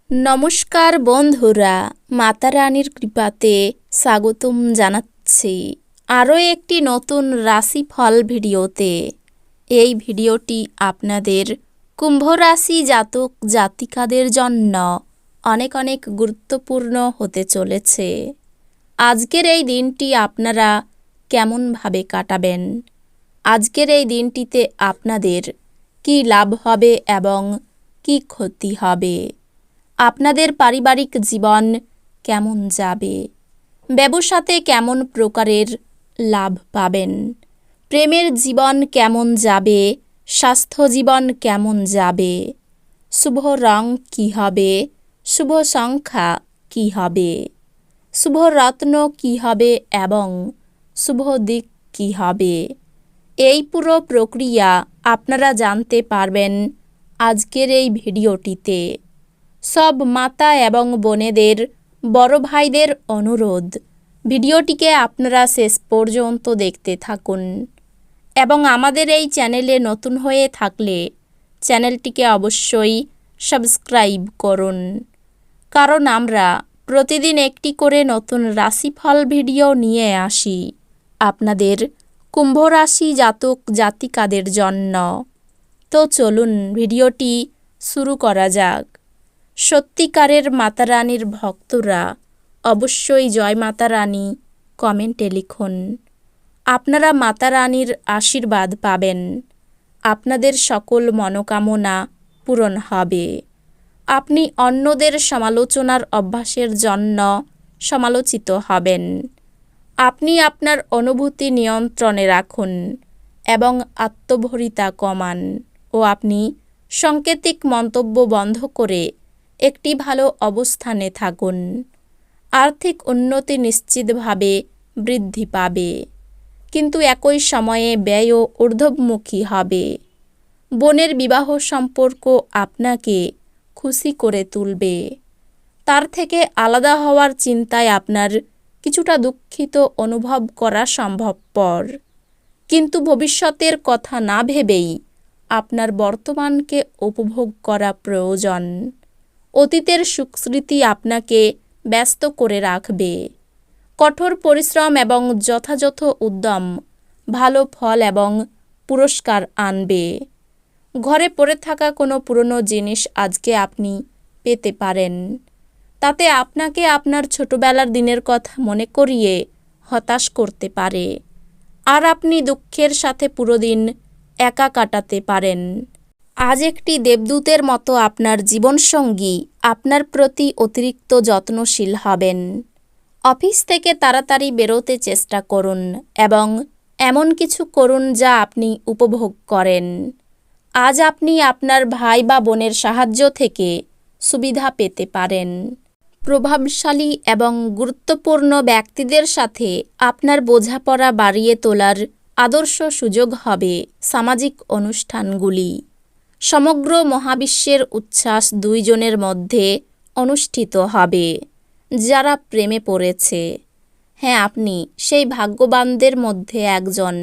নমস্কার বন্ধুরা, মাতা রানীর কৃপাতে স্বাগতম জানাচ্ছি আরও একটি নতুন রাশিফল ভিডিওতে। এই ভিডিওটি আপনাদের কুম্ভ রাশি জাতক জাতিকাদের জন্য অনেক অনেক গুরুত্বপূর্ণ হতে চলেছে। আজকের এই দিনটি আপনারা কেমনভাবে কাটাবেন, আজকের এই দিনটিতে আপনাদের কি লাভ হবে এবং কি ক্ষতি হবে, আপনাদের পারিবারিক জীবন কেমন যাবে, ব্যবসাতে কেমন প্রকারের লাভ পাবেন, প্রেমের জীবন কেমন যাবে, স্বাস্থ্য জীবন কেমন যাবে, শুভ রং কী হবে, শুভ সংখ্যা কী হবে, শুভ রত্ন কী হবে এবং শুভ দিক কী হবে, এই পুরো প্রক্রিয়া আপনারা জানতে পারবেন আজকের এই ভিডিওটিতে। সব মাতা এবং বোনেদের, বড় ভাইদের অনুরোধ, ভিডিওটিকে আপনারা শেষ পর্যন্ত দেখতে থাকুন এবং আমাদের এই চ্যানেলে নতুন হয়ে থাকলে চ্যানেলটিকে অবশ্যই সাবস্ক্রাইব করুন, কারণ আমরা প্রতিদিন একটি করে নতুন রাশিফল ভিডিও নিয়ে আসি আপনাদের কুম্ভ রাশি জাতক জাতিকাদের জন্য। তো চলুন ভিডিওটি শুরু করা যাক। সত্যিকারের মাতা রানীর ভক্তরা অবশ্যই জয় মাতা রানী কমেন্টে লিখুন। আপনারা মাতা রানীর আশীর্বাদ পাবেন, আপনাদের সকল মনোকামনা পূরণ হবে। আপনি অন্যদের সমালোচনার অভ্যাসের জন্য সমালোচিত হবেন। আপনি আপনার অনুভূতি নিয়ন্ত্রণে রাখুন এবং আত্মভরিতা কমান ও আপনি সাংকেতিক মন্তব্য বন্ধ করে একটি ভালো অবস্থানে থাকুন। আর্থিক উন্নতি নিশ্চিতভাবে বৃদ্ধি পাবে, কিন্তু একই সময়ে ব্যয়ও ঊর্ধ্বমুখী হবে। বোনের বিবাহ সম্পর্ক আপনাকে খুশি করে তুলবে। তার থেকে আলাদা হওয়ার চিন্তায় আপনার কিছুটা দুঃখিত অনুভব করা সম্ভবপর, কিন্তু ভবিষ্যতের কথা না ভেবেই আপনার বর্তমানকে উপভোগ করা প্রয়োজন। অতীতের সুখস্মৃতি আপনাকে ব্যস্ত করে রাখবে। কঠোর পরিশ্রম এবং যথাযথ উদ্যম ভালো ফল এবং পুরস্কার আনবে। ঘরে পড়ে থাকা কোনো পুরনো জিনিস আজকে আপনি পেতে পারেন। তাতে আপনাকে আপনার ছোটবেলার দিনের কথা মনে করিয়ে হতাশ করতে পারে, আর আপনি দুঃখের সাথে পুরো দিন একা কাটাতে পারেন। আজ একটি দেবদূতের মতো আপনার জীবনসঙ্গী আপনার প্রতি অতিরিক্ত যত্নশীল হবেন। অফিস থেকে তাড়াতাড়ি বেরোতে চেষ্টা করুন এবং এমন কিছু করুন যা আপনি উপভোগ করেন। আজ আপনি আপনার ভাই বা বোনের সাহায্য থেকে সুবিধা পেতে পারেন। প্রভাবশালী এবং গুরুত্বপূর্ণ ব্যক্তিদের সাথে আপনার বোঝাপড়া বাড়িয়ে তোলার আদর্শ সুযোগ হবে সামাজিক অনুষ্ঠানগুলি। সমগ্র মহাবিশ্বের উচ্ছ্বাস দুইজনের মধ্যে অনুষ্ঠিত হবে যারা প্রেমে পড়েছে। হ্যাঁ, আপনি সেই ভাগ্যবানদের মধ্যে একজন।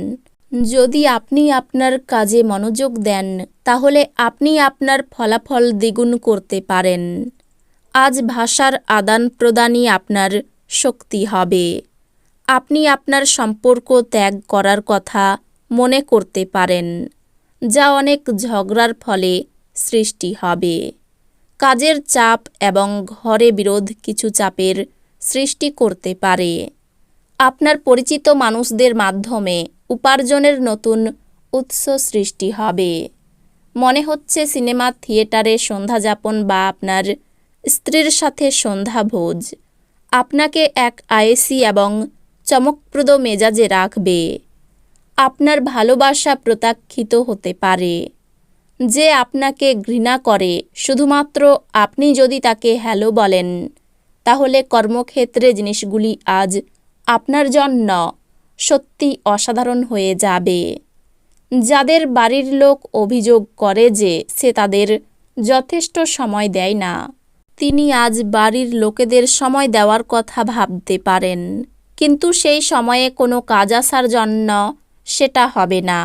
যদি আপনি আপনার কাজে মনোযোগ দেন তাহলে আপনি আপনার ফলাফল দ্বিগুণ করতে পারেন। আজ ভাষার আদান প্রদানই আপনার শক্তি হবে। আপনি আপনার সম্পর্ক ত্যাগ করার কথা মনে করতে পারেন, যা অনেক ঝগড়ার ফলে সৃষ্টি হবে। কাজের চাপ এবং ঘরে বিরোধ কিছু চাপের সৃষ্টি করতে পারে। আপনার পরিচিত মানুষদের মাধ্যমে উপার্জনের নতুন উৎস সৃষ্টি হবে। মনে হচ্ছে সিনেমা থিয়েটারে সন্ধ্যাযাপন বা আপনার স্ত্রীর সাথে সন্ধ্যাভোজ আপনাকে এক আয়েসি এবং চমকপ্রদ মেজাজে রাখবে। আপনার ভালোবাসা প্রত্যাখ্যিত হতে পারে। যে আপনাকে ঘৃণা করে শুধুমাত্র আপনি যদি তাকে হ্যালো বলেন, তাহলে কর্মক্ষেত্রে জিনিসগুলি আজ আপনার জন্য সত্যি অসাধারণ হয়ে যাবে। যাদের বাড়ির লোক অভিযোগ করে যে সে তাদের যথেষ্ট সময় দেয় না, তিনি আজ বাড়ির লোকেদের সময় দেওয়ার কথা ভাবতে পারেন, কিন্তু সেই সময়ে কোনো কাজ আসার জন্য সেটা হবে না।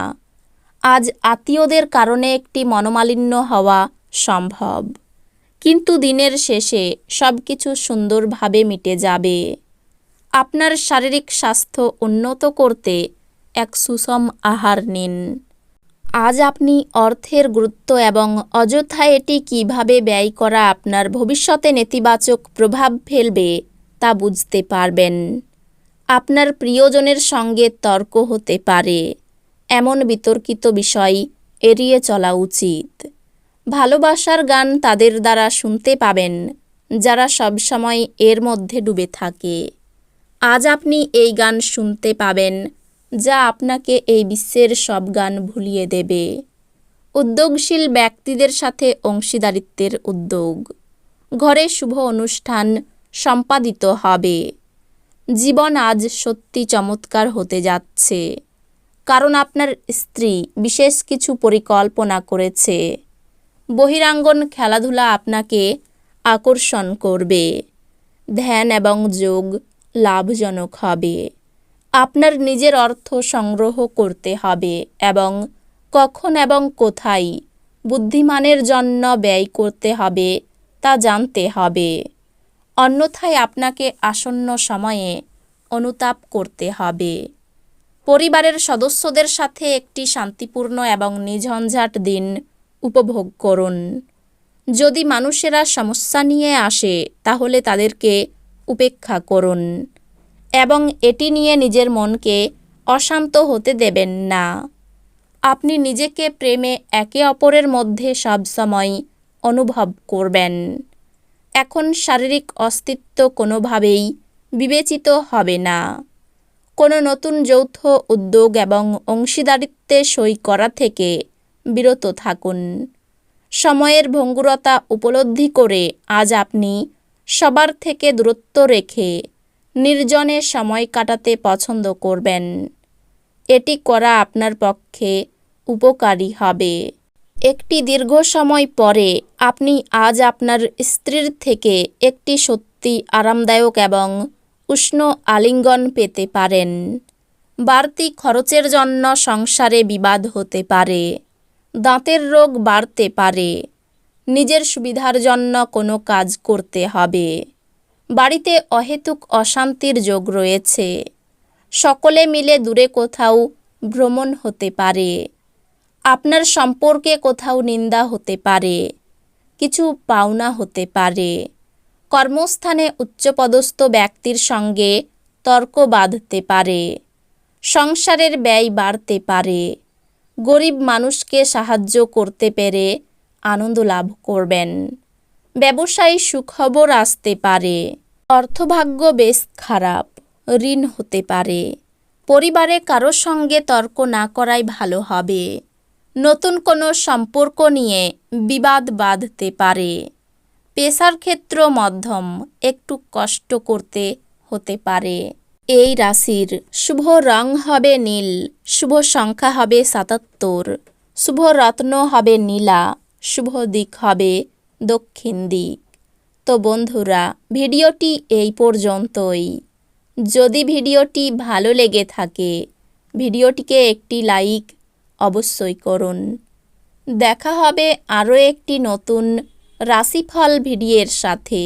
আজ আত্মীয়দের কারণে একটি মনোমালিন্য হওয়া সম্ভব, কিন্তু দিনের শেষে সব কিছু সুন্দরভাবে মিটে যাবে। আপনার শারীরিক স্বাস্থ্য উন্নত করতে এক সুষম আহার নিন। আজ আপনি অর্থের গুরুত্ব এবং অযথা এটি কিভাবে ব্যয় করা আপনার ভবিষ্যতে নেতিবাচক প্রভাব ফেলবে তা বুঝতে পারবেন। আপনার প্রিয়জনের সঙ্গে তর্ক হতে পারে, এমন বিতর্কিত বিষয় এড়িয়ে চলা উচিত। ভালোবাসার গান তাদের দ্বারা শুনতে পাবেন যারা সবসময় এর মধ্যে ডুবে থাকে। আজ আপনি এই গান শুনতে পাবেন যা আপনাকে এই বিশ্বের সব গান ভুলিয়ে দেবে। উদ্যোগশীল ব্যক্তিদের সাথে অংশীদারিত্বের উদ্যোগ। ঘরে শুভ অনুষ্ঠান সম্পাদিত হবে। জীবন আজ সত্যি চমৎকার হতে যাচ্ছে, কারণ আপনার স্ত্রী বিশেষ কিছু পরিকল্পনা করেছে। বহিরাঙ্গন খেলাধুলা আপনাকে আকর্ষণ করবে। ধ্যান এবং যোগ লাভজনক হবে। আপনার নিজের অর্থ সংগ্রহ করতে হবে এবং কখন এবং কোথায় বুদ্ধিমানের জন্য ব্যয় করতে হবে তা জানতে হবে। অন্যথায় আপনাকে আসন্ন সময়ে অনুতাপ করতে হবে। পরিবারের সদস্যদের সাথে একটি শান্তিপূর্ণ এবং নিঝঞ্ঝাট দিন উপভোগ করুন। যদি মানুষেরা সমস্যা নিয়ে আসে তাহলে তাদেরকে উপেক্ষা করুন এবং এটি নিয়ে নিজের মনকে অশান্ত হতে দেবেন না। আপনি নিজেকে প্রেমে একে অপরের মধ্যে সবসময় অনুভব করবেন। এখন শারীরিক অস্তিত্ব কোনোভাবেই বিবেচিত হবে না। কোনো নতুন যৌথ উদ্যোগ এবং অংশীদারিত্বে সই করা থেকে বিরত থাকুন। সময়ের ভঙ্গুরতা উপলব্ধি করে আজ আপনি সবার থেকে দূরত্ব রেখে নির্জনে সময় কাটাতে পছন্দ করবেন। এটি করা আপনার পক্ষে উপকারী হবে। একটি দীর্ঘ সময় পরে আপনি আজ আপনার স্ত্রীর থেকে একটি সত্যি আরামদায়ক এবং উষ্ণ আলিঙ্গন পেতে পারেন। বাড়তি খরচের জন্য সংসারে বিবাদ হতে পারে। দাঁতের রোগ বাড়তে পারে। নিজের সুবিধার জন্য কোনো কাজ করতে হবে। বাড়িতে অহেতুক অশান্তির যোগ রয়েছে। সকলে মিলে দূরে কোথাও ভ্রমণ হতে পারে। আপনার সম্পর্কে কোথাও নিন্দা হতে পারে। কিছু পাওনা হতে পারে। কর্মস্থানে উচ্চপদস্থ ব্যক্তির সঙ্গে তর্ক বাঁধতে পারে। সংসারের ব্যয় বাড়তে পারে। গরিব মানুষকে সাহায্য করতে পেরে আনন্দ লাভ করবেন। ব্যবসায়ী সুখবর আসতে পারে। অর্থভাগ্য বেশ খারাপ, ঋণ হতে পারে। পরিবারে কারো সঙ্গে তর্ক না করাই ভালো হবে। নতুন কোনো সম্পর্ক নিয়ে বিবাদ বাঁধতে পারে। পেশার ক্ষেত্র মধ্যম, একটু কষ্ট করতে হতে পারে। এই রাশির শুভ রং হবে নীল, শুভ সংখ্যা হবে ৭৭, শুভ রত্ন হবে নীলা, শুভ দিক হবে দক্ষিণ দিক। তো বন্ধুরা, ভিডিওটি এই পর্যন্তই। যদি ভিডিওটি ভালো লেগে থাকে ভিডিওটিকে একটি লাইক অবশ্যই করুন। দেখা হবে আরও একটি নতুন রাশিফল ভিডিওর সাথে।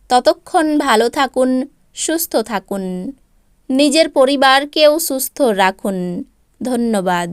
ততক্ষণ ভালো থাকুন, সুস্থ থাকুন, নিজের পরিবারকেও সুস্থ রাখুন। ধন্যবাদ।